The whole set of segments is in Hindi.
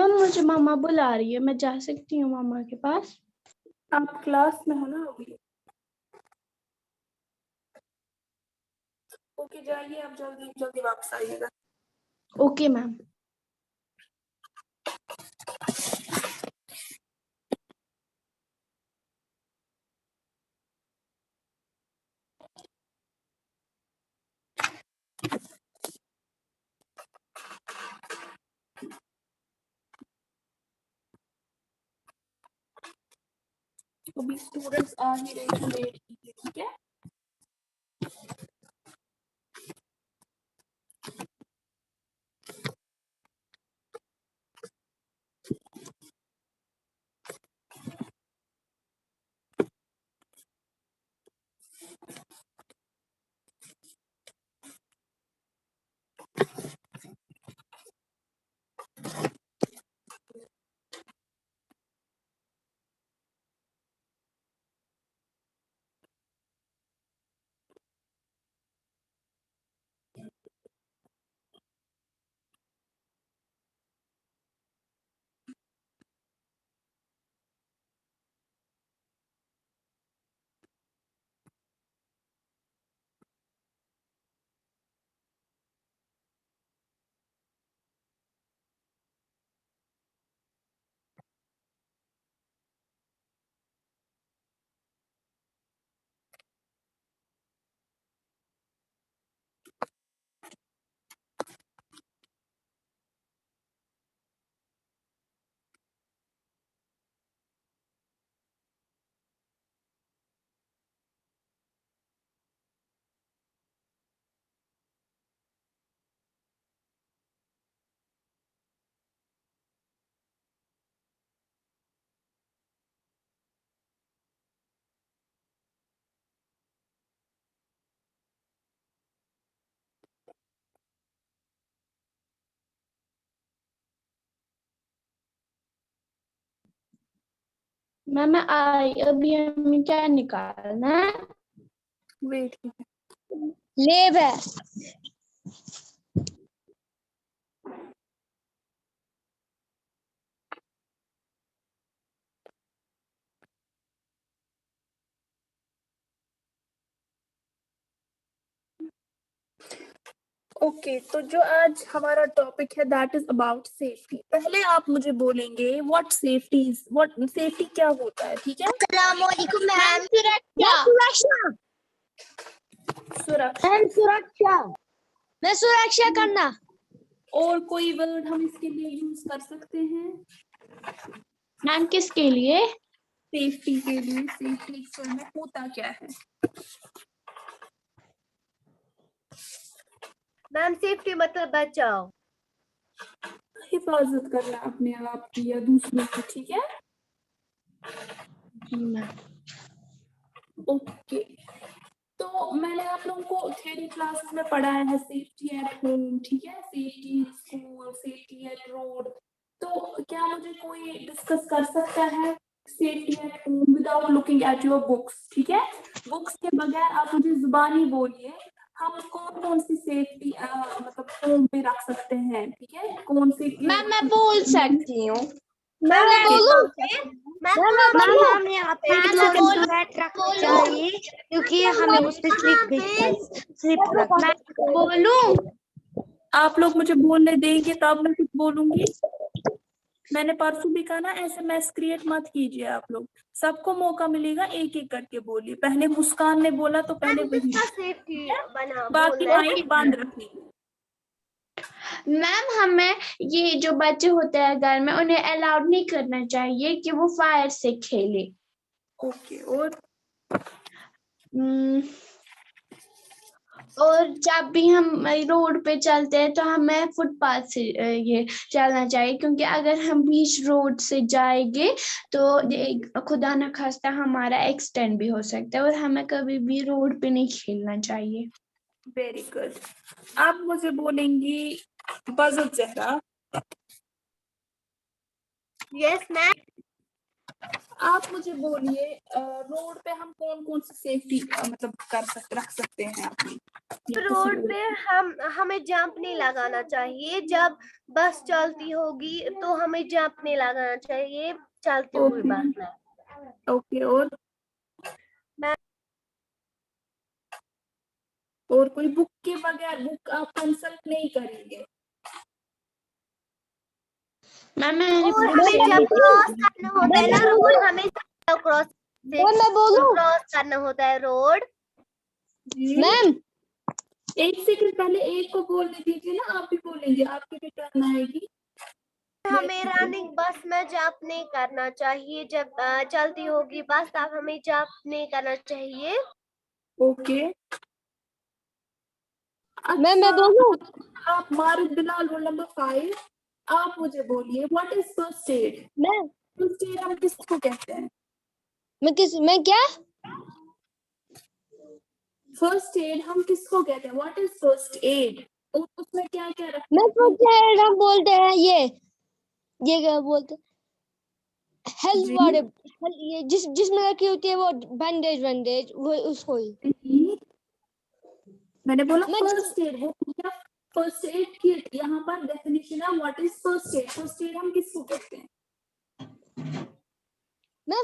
मैम मुझे मामा बुला रही है, मैं जा सकती हूँ मामा के पास? आप क्लास में हो ना अभी? ओके जाइए, आप जल्दी जल्दी वापस आइएगा। Okay ma'am. अभी स्टूडेंट्स आ ही रहे हैं, वेट कीजिए, ठीक है? मैम मैं आई, अभी हमें क्या निकालना है? वेट कीजिए। लेब है। ओके तो जो आज हमारा टॉपिक है दैट इज अबाउट सेफ्टी। पहले आप मुझे बोलेंगे व्हाट सेफ्टी क्या होता है, ठीक है? अस्सलामुअलैकुम मैम। सुरक्षा। सुरक्षा। मैम सुरक्षा, मैं सुरक्षा करना। और कोई वर्ड हम इसके लिए यूज कर सकते हैं? मैम किसके लिए? सेफ्टी के लिए। सेफ्टी एक्चुअल में होता क्या है? मैम सेफ्टी मतलब बचाओ। हिफाजत करना अपने आप की या दूसरों की, ठीक है? जी मैम। ओके तो मैंने आप लोगों को थ्योरी क्लासेस में पढ़ाया है सेफ्टी एट होम, ठीक है? Safety in school, safety eight road. तो क्या मुझे कोई डिस्कस कर सकता है safety at home without looking at your books, ठीक है? बुक्स के बगैर आप मुझे जुबानी बोलिए, हम कौन कौन सी सेफ्टी मतलब होम पे रख सकते हैं, ठीक है? कौन सी मैम मैं बोल सकती हूँ। मैम मैं बोलूँ? मैम हमें यहाँ पे एक क्लोज सेकंड फ्लैट रखना चाहिए क्योंकि हमें उस पे स्लिप रखना। मैं बोलूँ? आप लोग मुझे बोलने देंगे तब मैं कुछ बोलूंगी। मैंने परसों भी कहा ना, ऐसे मैस क्रिएट मत कीजिए आप लोग। सबको मौका मिलेगा, एक एक करके बोलिए। पहले मुस्कान ने बोला तो पहले वही, सेफ्टी बना बाकी बोलना माइक बंद रखनी। मैम हमें ये जो बच्चे होते हैं घर में उन्हें अलाउड नहीं करना चाहिए कि वो फायर से खेले। ओके और हम्म, और जब भी हम रोड पे चलते हैं तो हमें फुटपाथ से ये चलना चाहिए, क्योंकि अगर हम बीच रोड से जाएंगे तो खुदा न खास्ता हमारा एक्सीडेंट भी हो सकता है, और हमें कभी भी रोड पे नहीं खेलना चाहिए। Very good. आप मुझे बोलेंगी बजर जहरा, यस मैम। आप मुझे बोलिए रोड पे हम कौन कौन सी सेफ्टी मतलब रख सकते हैं अपनी? रोड पे हमें जंप नहीं लगाना चाहिए। जब बस चलती होगी तो हमें जंप नहीं लगाना चाहिए चलती हुई बस में। ओके, और मैं कोई बुक के बगैर, बुक आप कंसल्ट नहीं करेंगे? मैम और हमें जब क्रॉस करना होता है ना रोड, हमें क्रॉस करना होता है रोड। मैम एक सेकंड पहले एक को बोलने दीजिए ना, आप भी बोलेंगे, आपकी भी टर्न आएगी। हमें रनिंग बस में जंप नहीं करना चाहिए। जब चलती होगी बस तब हमें जंप नहीं करना चाहिए। ओके, मैं बोलूं? आप मारूफ बिलाल, रोल नंबर 5, आप मुझे बोलिए, व्हाट इज फर्स्ट एड? मैं फर्स्ट एड हम किसको कहते हैं? मैं क्या फर्स्ट एड हम किसको कहते हैं? What is first aid? और उसमें क्या क्या रखते मैं हैं? फर्स्ट हम बोलते हैं ये क्या बोलते हेल्थ जी। वाले ये जिसमें रखी होती है वो बैंडेज वो उसको ही मैंने बोला मैं फर्स्ट एड, वो क्या फर्स्ट एड किट? यहाँ पर डेफिनेशन है what is first aid. First aid हम किसको कहते हैं? मैं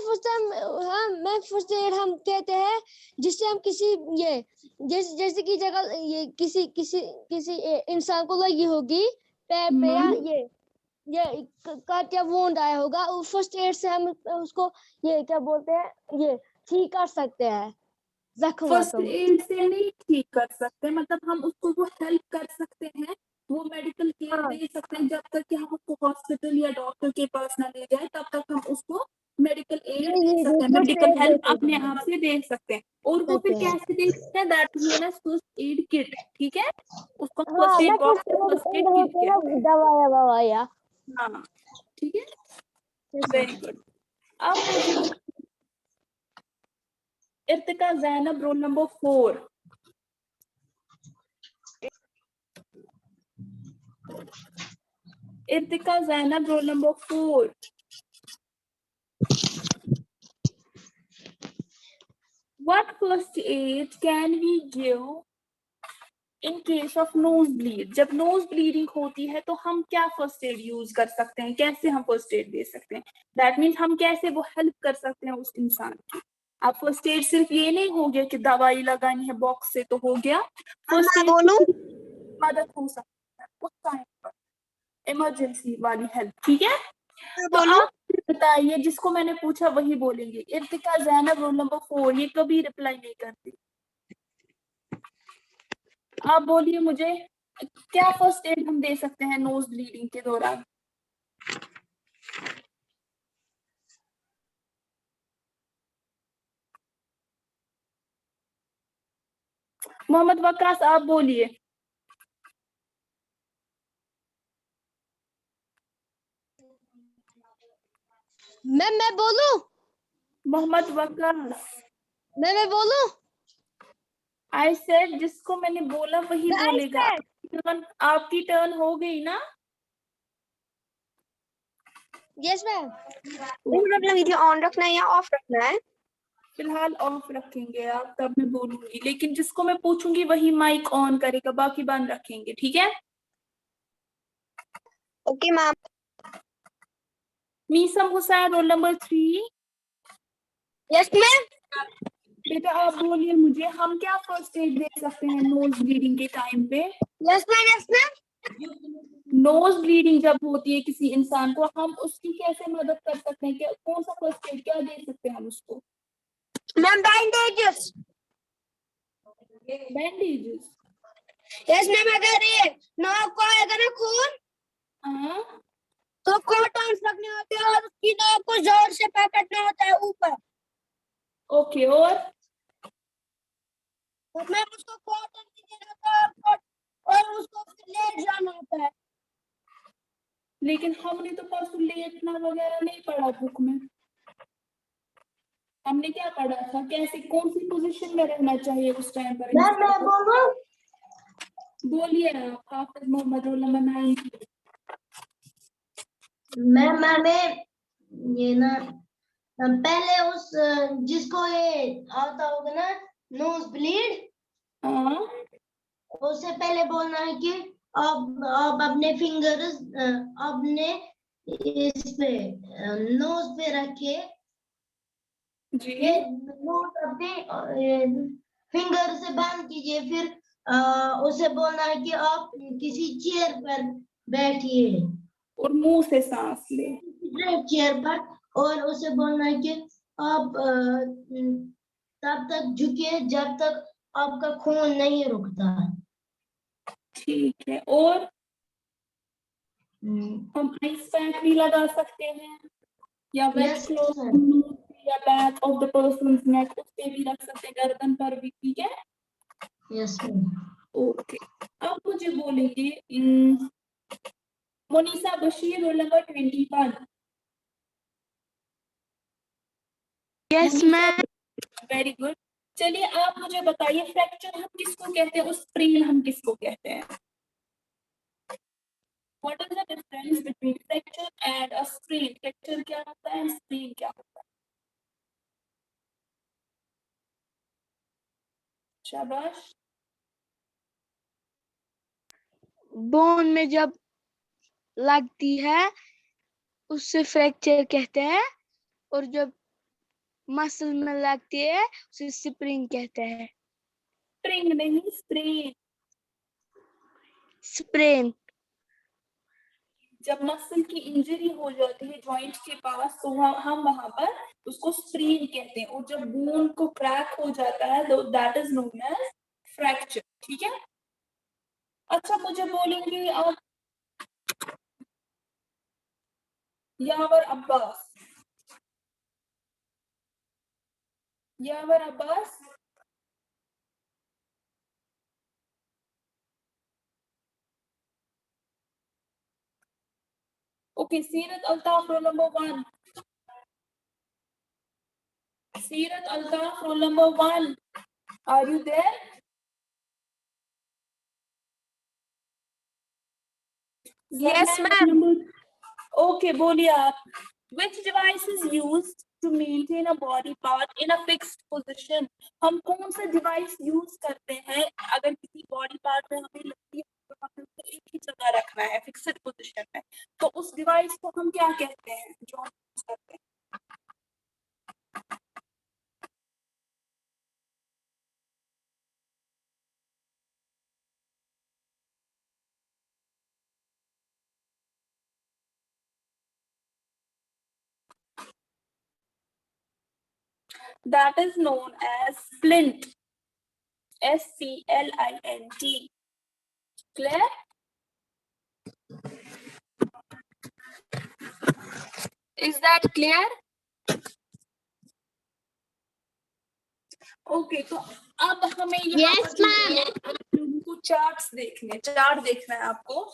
फर्स्ट एड हम कहते हैं जिससे हम किसी ये जैसे की जगह ये किसी इंसान को लगी होगी पैर पे या ये कट या वुंड आया होगा, फर्स्ट एड से हम उसको ये क्या बोलते हैं ये ठीक कर सकते हैं। फर्स्ट एड से नहीं ठीक कर सकते, मतलब हम उसको वो हेल्प कर सकते हैं, वो मेडिकल केयर दे सकते हैं। जब तक कि हम उसको हॉस्पिटल या डॉक्टर के पास ना ले जाए तब तक हम उसको मेडिकल एड दे सकते हैं, मेडिकल हेल्प अपने आप से दे सकते हैं। और वो फिर कैसे दे सकते हैं? That is known as first aid kit. ठीक है, उसको फर्स्ट एड बॉक्स में फर्स्ट एड किट कहते हैं। दवाया हाँ, ठीक है, वेरी गुड। अब मुझे Irtika Zainab, roll number 4। Irtika Zainab, roll number 4। What first aid can we give in case of nose bleed? जब नोज ब्लीडिंग होती है तो हम क्या फर्स्ट एड यूज कर सकते हैं? कैसे हम फर्स्ट एड दे सकते हैं? दैट मीन्स हम कैसे वो हेल्प कर सकते हैं उस इंसान की। अब फर्स्ट एड सिर्फ ये नहीं हो गया कि दवाई लगानी है बॉक्स से तो हो गया। फर्स्ट एड मदद हो सकती है उस टाइम पर, इमरजेंसी वाली हेल्प। ठीक है, तो आप बताइए, जिसको मैंने पूछा वही बोलेंगे। इर्तिका जैनब, रोल नंबर 4, ये कभी रिप्लाई नहीं करती। आप बोलिए मुझे, क्या फर्स्ट एड हम दे सकते हैं नोज ब्लीडिंग के दौरान? मोहम्मद वकास, आप बोलिए। मैं बोलूं? मोहम्मद वकास, मैं बोलूं? आई सेड जिसको मैंने बोला वही मैं बोलेगा। आपकी टर्न हो गई ना? Yes ma'am. अपना वीडियो ऑन रखना है या ऑफ रखना है? फिलहाल ऑफ रखेंगे आप, तब मैं बोलूंगी, लेकिन जिसको मैं पूछूंगी वही माइक ऑन करेगा, बाकी बंद रखेंगे। ठीक है, okay ma'am. Meesam Hussain, roll number 3। Yes ma'am. बेटा आप बोलिए मुझे, हम क्या फर्स्ट एड दे सकते हैं नोज ब्लीडिंग के टाइम पे? Yes ma'am. Yes ma'am. Nose bleeding जब होती है किसी इंसान को, हम उसकी कैसे मदद कर सकते हैं? क्या, कौन सा फर्स्ट एड क्या दे सकते हैं हम उसको? Ma'am bandages. Bandages? Yes ma'am. अगर ये नाक को आएगा ना खून हाँ, तो कॉटन्स रखने होते हैं और उसकी नाक को जोर से पकड़ना होता है ऊपर। ओके, और तो मैम उसको कॉटन की देना होता है और उसको फिर लेट जाना होता है। लेकिन हमने तो परसों लेटना वगैरह नहीं पढ़ा बुक में। हमने क्या पढ़ा था? कैसे, कौन सी पोजीशन में रहना चाहिए उस टाइम पर? मैम मैं बोलूं? बोलिए आप, हाफिज मोहम्मद, रोल नंबर 9। मैम हमें ये ना पहले उस जिसको ये आता होगा ना नोज ब्लीड, हाँ, उससे पहले बोलना है कि आप अपने फिंगर्स अपने इस पे नोज पे रखिए, जी नोज अपने फिंगर से बांध कीजिए, फिर उसे बोलना है कि आप किसी चेयर पर बैठिए, और मुंह से सांस ले। चेयर पर, और उसे बोलना है कि आप तब तक झुकिए जब तक आपका खून नहीं रुकता। ठीक है, और हम आइस पैक भी लगा सकते हैं, या वेट Yes, क्लॉथ sir. या बैक ऑफ द पर्सन्स नेक उस पे भी रख सकते हैं, गर्दन पर भी, ठीक है। Yes, ma'am. ओके, अब मुझे बोलेंगे Monisa Bashir, roll number 21। Yes ma'am. Very good. चलिए आप मुझे बताइए, फ्रैक्चर हम किसको कहते हैं और स्प्रेन हम किसको कहते हैं? What is the difference between fracture and a sprain? Fracture क्या होता है, sprain क्या होता है? शाबाश। बोन में जब लगती है उससे फ्रैक्चर कहते हैं, और जब मसल में लगती है उसे स्प्रिंग कहते हैं। स्प्रिंग नहीं, स्प्रेन। स्प्रेन। जब मसल की इंजरी हो जाती है जॉइंट के पास, तो हम वहां पर उसको स्प्रेन कहते हैं, और जब बोन को क्रैक हो जाता है तो that is known as fracture, ठीक है। अच्छा मुझे बोलेंगे आप Yawar Abbas, Yawar Abbas, okay. Seerat Altaf, roll number 1। Seerat Altaf, roll number 1, are you there? Yes, ma'am. Okay, बोलिए आप। Which device is used to maintain a body part in a fixed position? हम कौन सा डिवाइस यूज करते हैं अगर किसी बॉडी पार्ट में हमें लगती है तो हमें उसे एक ही जगह रखना है फिक्स्ड पोजीशन में, तो उस डिवाइस को हम क्या कहते हैं जो हम यूज करते हैं? That is known as splint. S-C-L-I-N-T. Clear? Is that clear? Okay, तो अब हमें यहाँ Yes, ma'am. लोगों को चार्ट्स देखने, चार्ट देखना है आपको,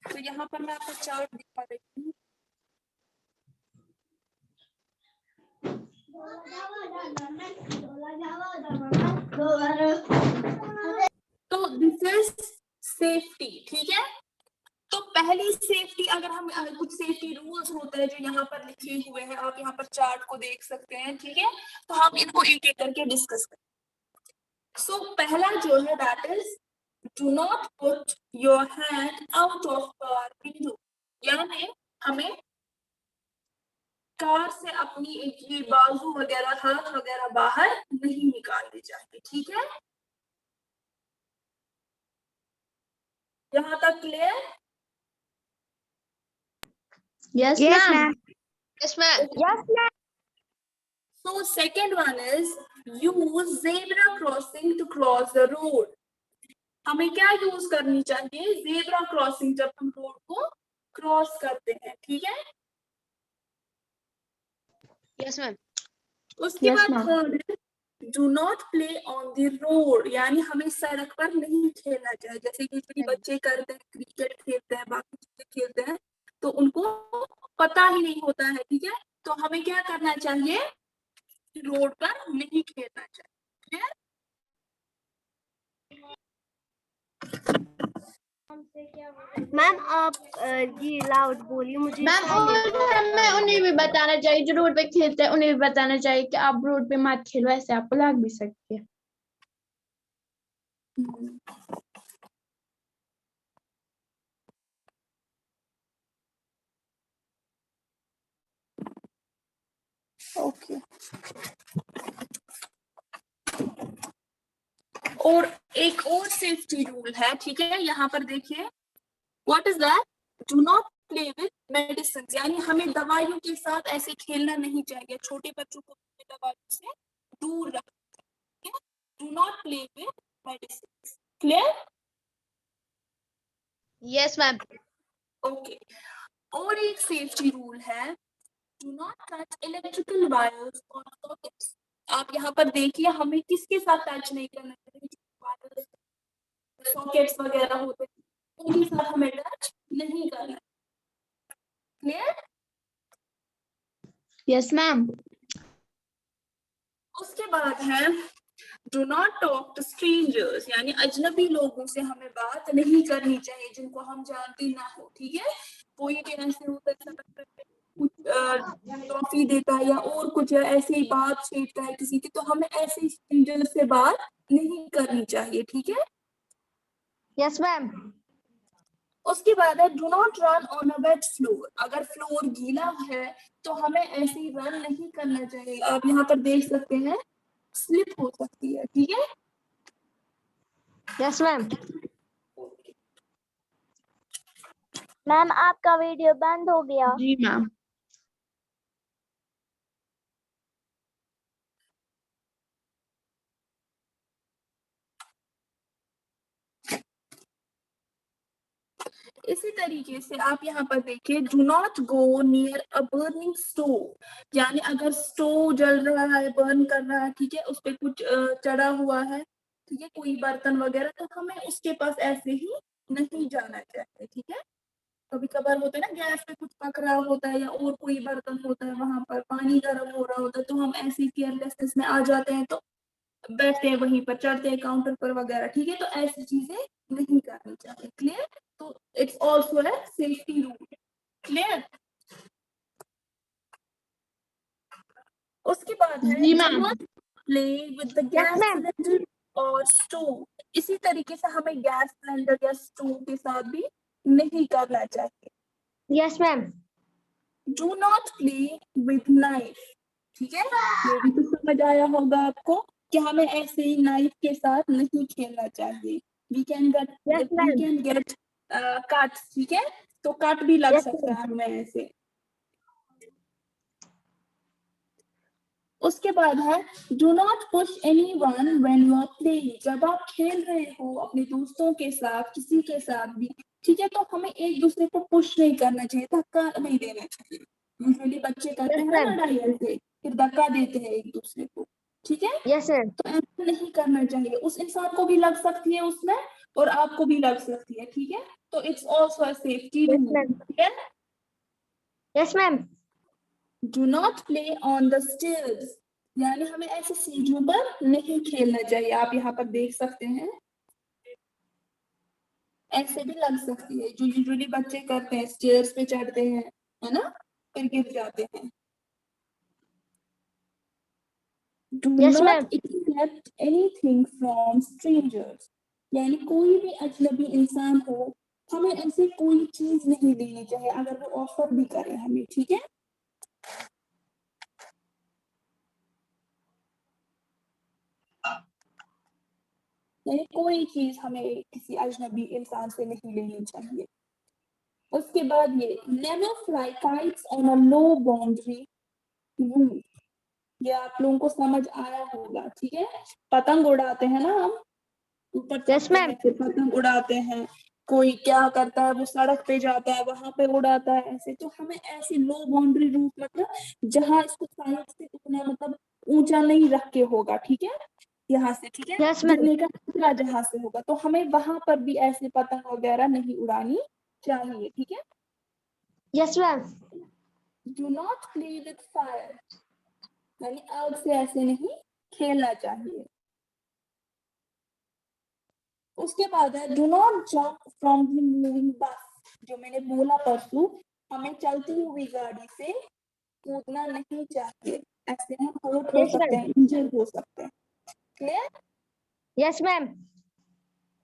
तो यहाँ पर मैं आपको चार्ट दिखा रही हूँ। तो दिस इज सेफ्टी, ठीक है। तो पहली सेफ्टी, अगर हम कुछ सेफ्टी रूल्स होते हैं जो यहाँ पर लिखे हुए हैं, आप यहाँ पर चार्ट को देख सकते हैं, ठीक है। तो हम इनको एक एक करके डिस्कस करें। सो पहला जो है that is do not put your hand out of car window, यानी हमें कार से अपनी ये बाजू वगैरह, हाथ वगैरह बाहर नहीं निकालने चाहिए, ठीक है। यहाँ तक clear? Yes Yes, ma'am. ma'am. Yes, ma'am. Yes, ma'am. So second one is use zebra crossing to cross the road. हमें क्या यूज करनी चाहिए? जेब्रा क्रॉसिंग, जब हम रोड को क्रॉस करते हैं, ठीक है। Yes, ma'am. उसके Yes, बाद ma'am. Third, do not play on the road, यानी हमें सड़क पर नहीं खेलना चाहिए। जैसे कि बच्चे करते हैं, क्रिकेट खेलते हैं, बाकी चीजें खेलते हैं, तो उनको पता ही नहीं होता है, ठीक है। तो हमें क्या करना चाहिए? रोड पर नहीं खेलना चाहिए। मैम आप ये लाउड बोलिए, मुझे मैम silent और हमें उन्हें भी बताना चाहिए जो रोड पे खेलते हैं, उन्हें भी बताना चाहिए कि आप रोड पे मत खेलो, ऐसे आपको लग भी सकती है। ओके। और एक और सेफ्टी रूल है, ठीक है, यहाँ पर देखिए, what is that? Do not play with medicine, यानी हमें दवाइयों के साथ ऐसे खेलना नहीं चाहिए, छोटे बच्चों को दवाइयों से दूर रखना। Do not play with medicine. Clear? Yes ma'am. Okay. और एक सेफ्टी रूल है, do not touch electrical wires और सॉकेट्स। आप यहाँ पर देखिए, हमें किसके साथ टच नहीं करना चाहिए, सॉकेट्स वगैरह होते हैं उनके साथ हमें टच नहीं करना। क्लियर? Yes ma'am. उसके बाद है do not talk to strangers, यानी अजनबी लोगों से हमें बात नहीं करनी चाहिए जिनको हम जानते ना हो, ठीक है। कोई भी ऐसे होता है कुछ टॉफी देता है या और कुछ ऐसे ही बात छेड़ता है किसी की, तो हमें ऐसे स्ट्रेंजर से बात नहीं करनी चाहिए, ठीक है। Yes ma'am. उसके बाद है do not run on a wait floor, अगर फ्लोर गीला है तो हमें ऐसे ही रन नहीं करना चाहिए। आप यहाँ पर देख सकते हैं, स्लिप हो सकती है, ठीक है। Yes ma'am. मैम आपका वीडियो बंद हो गया। जी मैम। इसी तरीके से आप यहाँ पर देखिए, do not go near a burning stove, यानी अगर स्टोव जल रहा है, बर्न कर रहा है, ठीक है, उस पे कुछ चढ़ा हुआ है, ठीक है, कोई बर्तन वगैरह, तो हमें उसके पास ऐसे ही नहीं जाना चाहिए, ठीक है। कभी कभार होता है ना, गैस पे कुछ पक रहा होता है या और कोई बर्तन होता है, वहां पर पानी गर्म हो रहा होता है, तो हम ऐसे केयरलेसनेस में आ जाते हैं, तो बैठते हैं वहीं पर, चढ़ते हैं काउंटर पर वगैरह, ठीक है, तो ऐसी चीजें नहीं करनी चाहिए। क्लियर? तो इट्स ऑल्सो है सेफ्टी रूल। क्लियर? उसके बाद है जी ma'am. Play with the yes gas ma'am. Cylinder और स्टोव, इसी तरीके से हमें गैस सिलेंडर या स्टोव के साथ भी नहीं करना चाहिए। Yes ma'am. Do not play with knife, ठीक है, ये भी तो समझ आया होगा आपको कि हमें ऐसे ही नाइफ के साथ नहीं खेलना चाहिए। We can yes ma'am. Get cut, ठीक है, तो कट भी लग यस सकता मैम। है हमें ऐसे। उसके बाद है do not push anyone when you are playing, जब आप खेल रहे हो अपने दोस्तों के साथ, किसी के साथ भी, ठीक है, तो हमें एक दूसरे को पुश नहीं करना चाहिए, धक्का नहीं देना चाहिए। यूजुअली बच्चे करते यस हैं ना मैम। लड़ाई ऐसे, फिर धक्का देते हैं एक दूसरे को, ठीक है, यस मैम। तो ऐसा नहीं करना चाहिए। उस इंसान को भी लग सकती है उसमें और आपको भी लग सकती है, ठीक है, तो it's also a safety yes rule. Ma'am. ठीक है। Yes ma'am. Do not play on the stairs, यानी हमें ऐसे सीढ़ियों पर नहीं खेलना चाहिए। आप यहाँ पर देख सकते हैं, ऐसे भी लग सकती है, जो यूजुअली बच्चे करते हैं, स्टेयर्स पे चढ़ते हैं, है ना, फिर गिर जाते हैं। Do yes ma'am. Not accept anything from strangers, यानी कोई भी अजनबी इंसान हो, हमें ऐसे कोई चीज नहीं लेनी चाहिए अगर वो ऑफर भी करे हमें, ठीक है। यानी कोई चीज हमें किसी अजनबी इंसान से नहीं लेनी चाहिए। उसके बाद ये never fly kites on a low boundary rule, ये आप लोगों को समझ आया होगा, ठीक है। पतंग उड़ाते हैं ना हम, ऊपर यस चढ़ते मैम। हैं फिर पतंग उड़ाते हैं, कोई क्या करता है वो सड़क पे जाता है वहां पे उड़ाता है ऐसे, तो हमें ऐसी लो बाउंड्री रूल, मतलब जहां इसको साइड से उतना मतलब ऊंचा नहीं रख के होगा, ठीक है, यहाँ से, ठीक है, यस मैम। गिरने का खतरा जहां से होगा, तो हमें वहां पर भी ऐसे पतंग वगैरह नहीं उड़ानी चाहिए, ठीक है। Yes ma'am. Do not play with fire, यानी आग से ऐसे नहीं खेलना चाहिए। उसके बाद है do not jump from the moving बस, जो मैंने बोला परसों, हमें चलती हुई गाड़ी से कूदना नहीं चाहिए, ऐसे हम हर्ट हो यस सकते मैम। हैं, इंजर हो सकते हैं। क्लियर? Yes ma'am.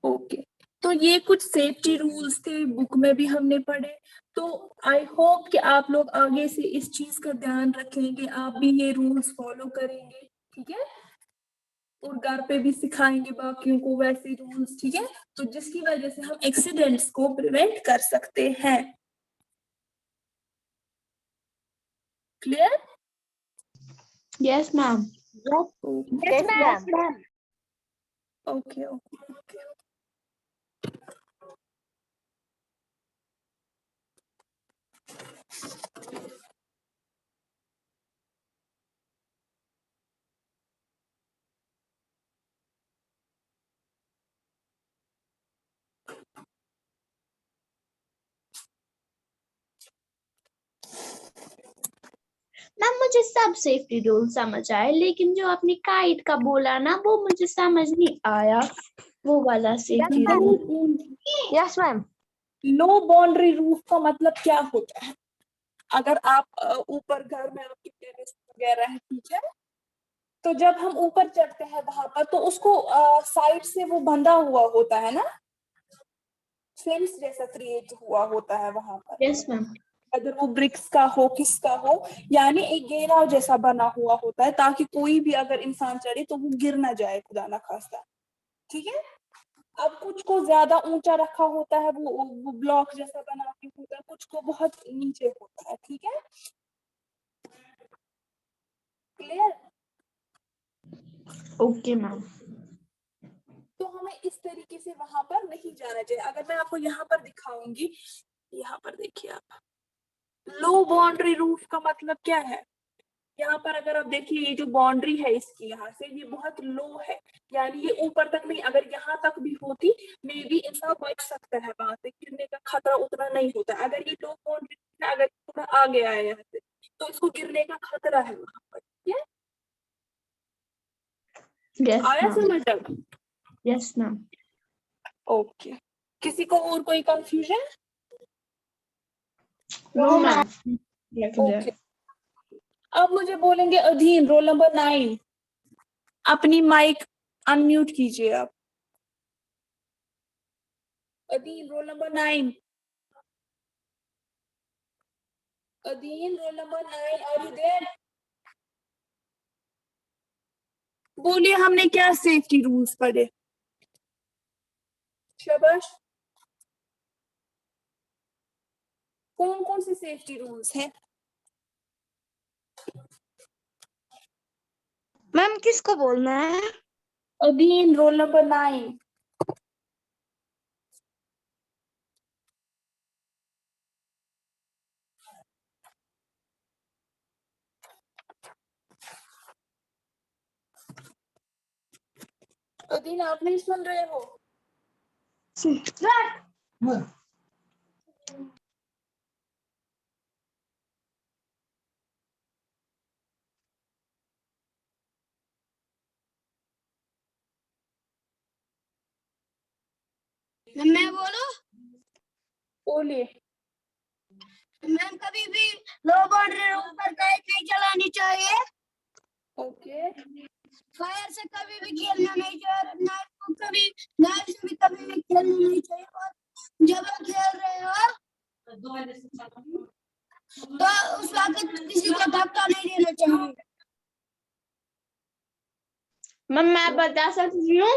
ओके, तो ये कुछ सेफ्टी रूल्स थे, बुक में भी हमने पढ़े। तो आई होप कि आप लोग आगे से इस चीज का ध्यान रखेंगे, आप भी ये रूल्स फॉलो करेंगे, ठीक है, और घर पे भी सिखाएंगे बाकियों को वैसे रूल्स, ठीक है, तो जिसकी वजह से हम एक्सीडेंट्स को प्रिवेंट कर सकते हैं। Clear? Yes, ma'am. Yes, ma'am. Okay okay okay. Ma'am मुझे सब सेफ्टी रूल समझ आए, लेकिन जो आपने काइट का बोला ना वो मुझे समझ नहीं आया, वो वाला safety rule. Yes ma'am. Low boundary roof का मतलब क्या होता है? अगर आप ऊपर घर में आपकी टेरेस वगैरह है, ठीक है, तो जब हम ऊपर चढ़ते हैं वहां पर तो उसको साइड से वो बंधा हुआ होता है ना, फेंस जैसा क्रिएट हुआ होता है वहां पर, यस मैम। अगर वो ब्रिक्स का हो किसका हो, यानी एक घेराव जैसा बना हुआ होता है ताकि कोई भी अगर इंसान चढ़े तो वो गिर ना जाए, खुदा ना खास्ता, ठीक है। अब कुछ को ज्यादा ऊंचा रखा होता है, वो ब्लॉक जैसा बना के होता है, कुछ को बहुत नीचे होता है, ठीक है, क्लियर? Okay ma'am. तो हमें इस तरीके से वहां पर नहीं जाना चाहिए। अगर मैं आपको यहाँ पर दिखाऊंगी, यहाँ पर देखिए आप, लो बाउंड्री रूफ का मतलब क्या है? यहाँ पर अगर आप देखिए ये जो बाउंड्री है इसकी यहाँ से ये बहुत लो है, यानी ये ऊपर तक नहीं, अगर यहाँ तक भी होती मे भी इंसान बच सकता है, वहां से गिरने का खतरा उतना नहीं होता। अगर ये लो बाउंड्री है, अगर थोड़ा आगे आया यहाँ से तो इसको गिरने का खतरा है वहां पर, ठीक है? यस आया मैम। समझ अब? Yes ma'am. ओके, किसी को और कोई कंफ्यूजन? No ma'am. ओके, अब मुझे बोलेंगे अधीन, रोल नंबर 9, अपनी माइक अनम्यूट कीजिए आप। अधीन, roll number 9। Adheen, roll number 9, are you there? बोलिए हमने क्या सेफ्टी रूल्स पढ़े? शाबाश। कौन कौन से सेफ्टी रूल्स हैं? मैम किसको बोलना है? अधीन, रोल नंबर 9। अधीन, आप नहीं सुन रहे हो? मैं बोलूं? बोलिए। मैम कभी भी लो बाउंड्री रूफ पर काइट नहीं चलानी चाहिए। ओके, फायर से कभी भी खेलना नहीं चाहिए, और नाइफ को कभी, नाइफ से भी कभी भी खेलना नहीं चाहिए। और जब हम खेल रहे हो तो उस वक्त किसी को धक्का नहीं देना चाहिए। मैम मैं बता सकती हूँ?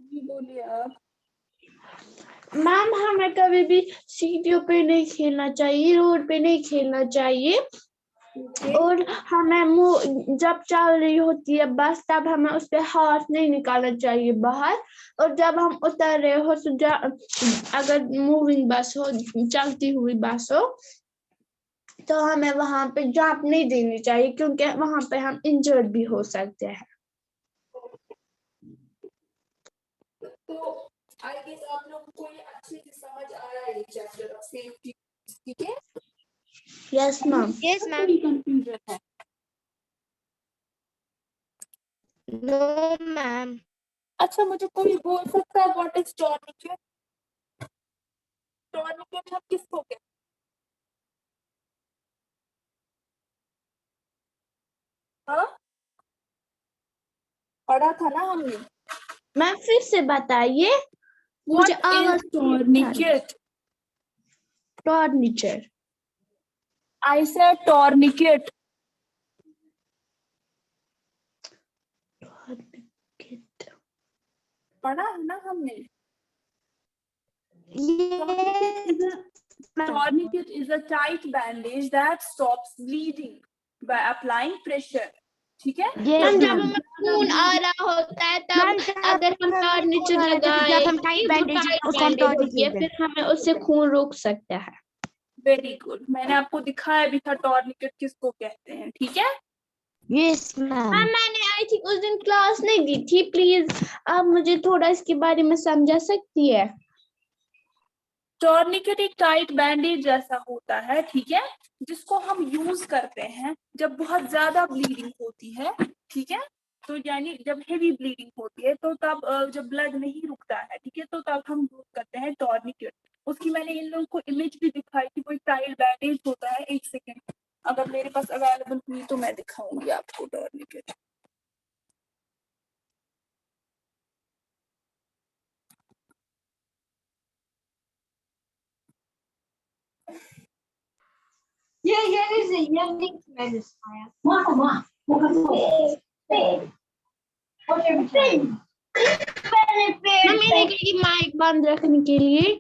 बोलिए आप। मैम हमें कभी भी सीढ़ियों पे नहीं खेलना चाहिए, रोड पे नहीं खेलना चाहिए, और हमें मुंह जब चल रही होती है बस तब हमें उस पे हाथ नहीं निकालना चाहिए बाहर, और जब हम उतर रहे हो तो अगर मूविंग बस हो, चलती हुई बस हो, तो हमें वहां पे जंप नहीं देनी चाहिए, क्योंकि वहां पे हम इंजर्ड भी हो सकते हैं। तो आई गेस आप लोगों को ये अच्छे से समझ आया है चैप्टर ऑफ सेफ्टी, ठीक है? Yes ma'am. Yes ma'am. कोई कंफ्यूजन है? No ma'am. अच्छा, मुझे कोई बोल सकता है व्हाट इज टॉर्निकेट? टॉर्निकेट हम किसको कहते हैं? हाँ, पढ़ा था ना हमने। मैम फिर से बताइए, मुझे What आवाज is tourniquet? टॉर्निचर। I said tourniquet. पढ़ा है ना हमने? Tourniquet is a tight bandage that stops bleeding by applying pressure. ठीक है? मैम जब हमें खून आ रहा होता है तब अगर हम टॉर्निचर लगाएं, जब हम टाइट बैंडेज उसको हम टॉर्निकेट फिर हमें उससे खून रोक सकता है। वेरी गुड, मैंने आपको दिखाया भी था टॉर्निकेट किसको कहते हैं, ठीक है? Yes ma'am. मैंने आई थिंक उस दिन क्लास नहीं दी थी, प्लीज आप मुझे थोड़ा इसके बारे में समझा सकती है? टॉर्निकेट एक टाइट बैंडेज जैसा होता है, ठीक है, जिसको हम यूज करते हैं जब बहुत ज्यादा ब्लीडिंग होती है, ठीक है, तो यानी जब हेवी ब्लीडिंग होती है तो तब जब ब्लड नहीं रुकता है, ठीक है, तो तब हम यूज करते हैं टॉर्निकेट। उसकी मैंने इन लोगों को इमेज भी दिखाई थी, कोई टाइट बैंडेज होता है। एक सेकेंड, अगर मेरे पास अवेलेबल हुई तो मैं दिखाऊंगी आपको टॉर्निकेट। मैंने कही माइक बंद रखने के लिए।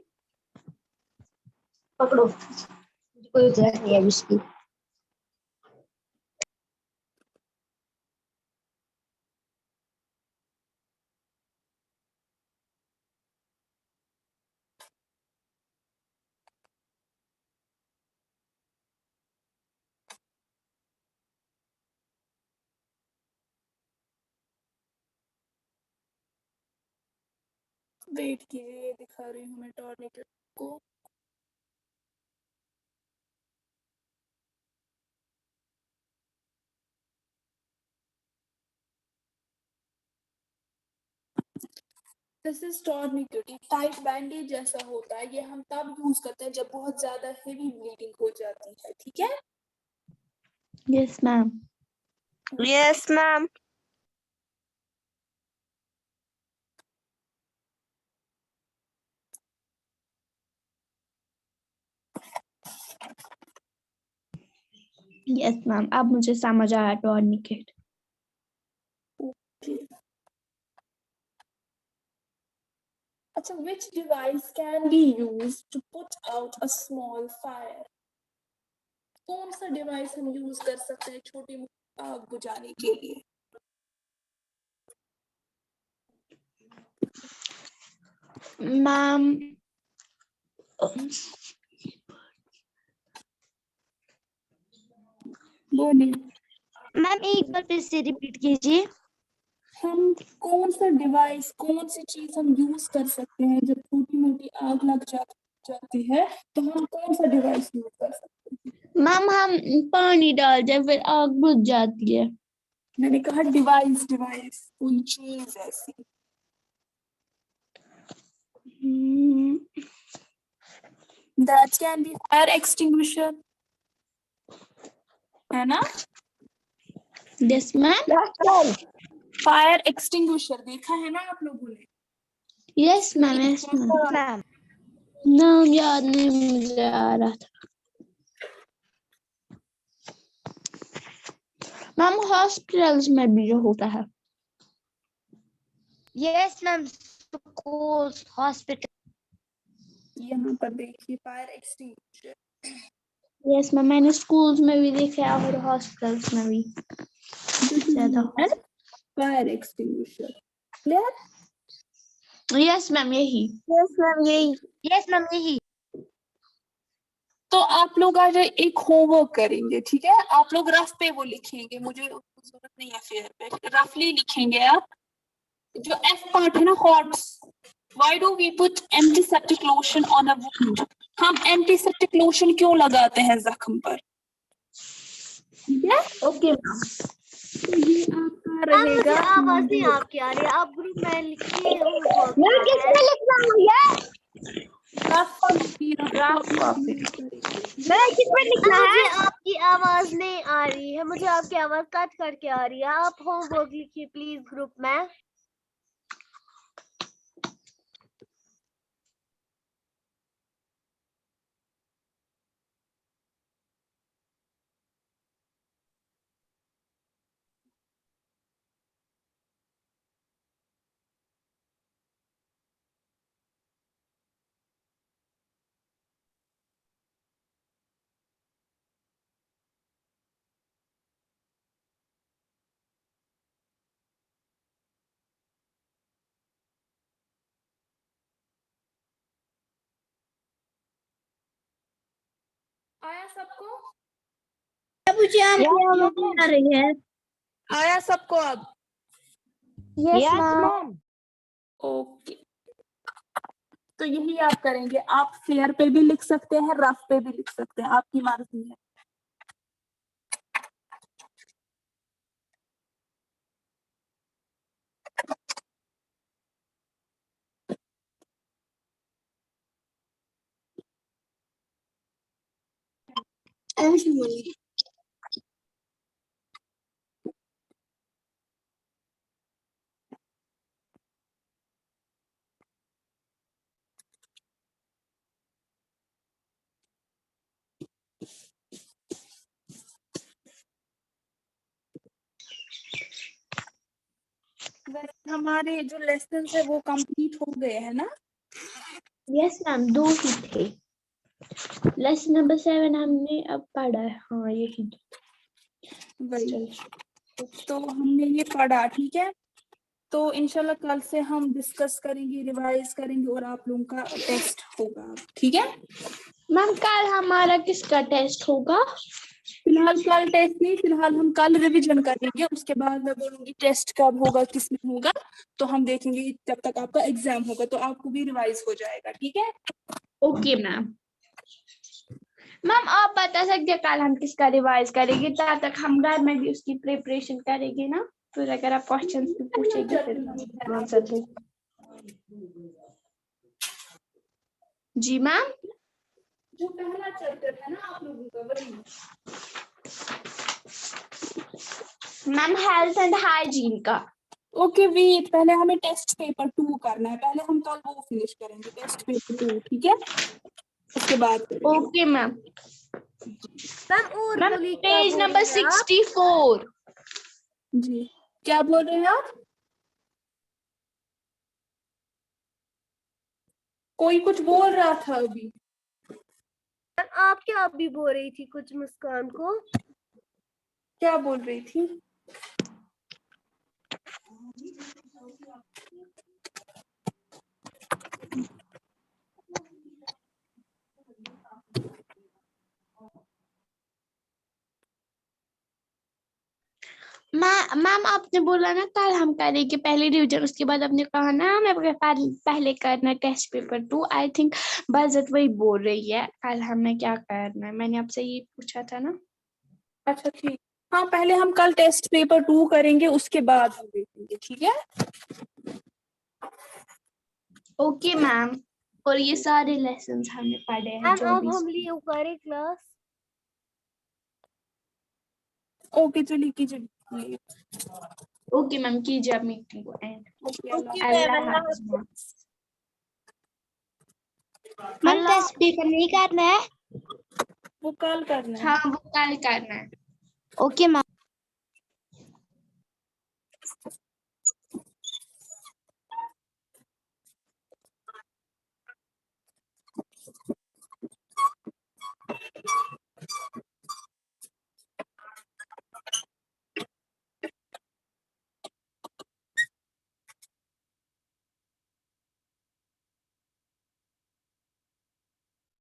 पकड़ो, कोई जरूरत नहीं है इसकी। वेट कीजिए, दिखा रही हूँ मैं टॉर्निकेट को। दिस इज टॉर्निकेट, एक टाइट बैंडेज जैसा होता है, ये हम तब यूज करते हैं जब बहुत ज्यादा हेवी ब्लीडिंग हो जाती है, ठीक है? Yes ma'am. Yes ma'am. Yes ma'am, अब मुझे समझ आया टॉर्निकेट। अच्छा, which device can be used to put out a small fire? कौन सा डिवाइस हम यूज कर सकते हैं छोटी मोटी आग बुझाने के लिए? मैम बोलिए। मैम एक बार फिर से रिपीट कीजिए। हम कौन सा डिवाइस, कौन सी चीज हम यूज कर सकते हैं जब छोटी मोटी आग लग जाती है, तो हम कौन सा डिवाइस यूज कर सकते हैं? मैम हम पानी डाल दें फिर आग बुझ जाती है। मैंने कहा डिवाइस, डिवाइस कोई चीज ऐसी। That can be fire extinguisher, है ना? Yes ma'am. फायर एक्सटिंग्विशर देखा है ना आप लोगों ने? Yes ma'am, yes ma'am. नाम याद नहीं मुझे आ रहा था। मैम हॉस्पिटल्स में भी जो होता है। Yes ma'am, schools, hospital. यहाँ पर देखिए फायर एक्सटिंग्विशर। यस मैम, मैंने स्कूल्स में भी देखा है और हॉस्पिटल्स में भी ज्यादा। Fire extinguisher clear? Yes ma'am, यही। यस मैम यही। यस मैम यही। तो आप लोग आज एक होमवर्क करेंगे, ठीक है? आप लोग रफ पे वो लिखेंगे, मुझे जरूरत नहीं है फेयर पे, रफली लिखेंगे आप। जो एफ पार्ट है ना, HOTS, why do we put antiseptic lotion on a wound? हम एंटीसेप्टिक लोशन क्यों लगाते हैं जख्म पर? ठीक है, ओके मैम। तो ये आपका मुझे रहेगा। आवाज नहीं आपकी आ रही है, आप ग्रुप में लिखिए होमवर्क। मैं किसमें लिखना हूँ ये? मैं किसमें लिखना है? मुझे आपकी आवाज नहीं आ रही है, मुझे आपकी आवाज कट करके आ रही है। आप होमवर्क लिखिए प्लीज ग्रुप में। आया सबको? आ रही है। आया सबको अब? Yes ma'am. ओके, तो यही आप करेंगे। आप फेयर पे भी लिख सकते हैं, रफ पे भी लिख सकते हैं, आपकी मर्जी है। वैसे हमारे जो लेसन है वो कंप्लीट हो गए हैं ना? यस मैम, 2 ही थे। लेसन नंबर 7 हमने अब पढ़ा है। हाँ यही। वही, तो हमने ये पढ़ा, ठीक है। तो इंशाल्लाह कल से हम डिस्कस करेंगे, रिवाइज करेंगे और आप लोगों का टेस्ट होगा, ठीक है। मैम कल हमारा किसका टेस्ट होगा? फिलहाल कल टेस्ट नहीं, फिलहाल हम कल रिवीजन करेंगे, उसके बाद मैं बोलूंगी टेस्ट कब होगा, किसमें होगा, तो हम देखेंगे जब तक आपका एग्जाम होगा, तो आपको भी रिवाइज हो जाएगा, ठीक है। Okay ma'am. मैम आप बता सकते हैं कल हम किसका रिवाइज करेंगे, तब तक हम घर में भी उसकी प्रिपरेशन करेंगे ना। फिर अगर आप क्वेश्चंस भी पूछेंगे फिर हम आंसर देंगे। जी मैम। जो पहला चैप्टर है ना आप लोगों का, वही मैम हेल्थ एंड हाइजीन का। ओके वेट, पहले हमें टेस्ट पेपर 2 करना है, पहले हम कल वो फिनिश करेंगे, टेस्ट पेपर 2, ठीक है, उसके बाद करेंगे। Okay ma'am. मैम और मैम बोलिए क्या पेज बोल नंबर रही हैं आप? 64। जी, क्या बोल रहे हैं आप? कोई कुछ बोल रहा था अभी। मैम आप क्या अभी बोल रही थी कुछ मुस्कान को? क्या बोल रही थी? मैम आपने बोला ना कल हम करेंगे पहले रिवीजन, उसके बाद आपने कहा ना हमें पहले करना test paper 2। I think budget वही बोल रही है कल हमें क्या करना है, मैंने आपसे ये पूछा था ना। अच्छा ठीक, हाँ पहले हम कल टेस्ट पेपर 2 करेंगे, उसके बाद हम देखेंगे, ठीक है। Okay ma'am. और ये सारे लेसन्स हमने पढ़े हैं मैम जो अब भी। हम लिए करें क्लास। ओके चलिए कीजिए। ओके मैम कीजिए आप मीटिंग को एंड। ओके अल्लाह हाफिज मैम। मैम टेस्ट पेपर नहीं करना है? वो कल करना है। हाँ वो कल करना है। Okay ma'am.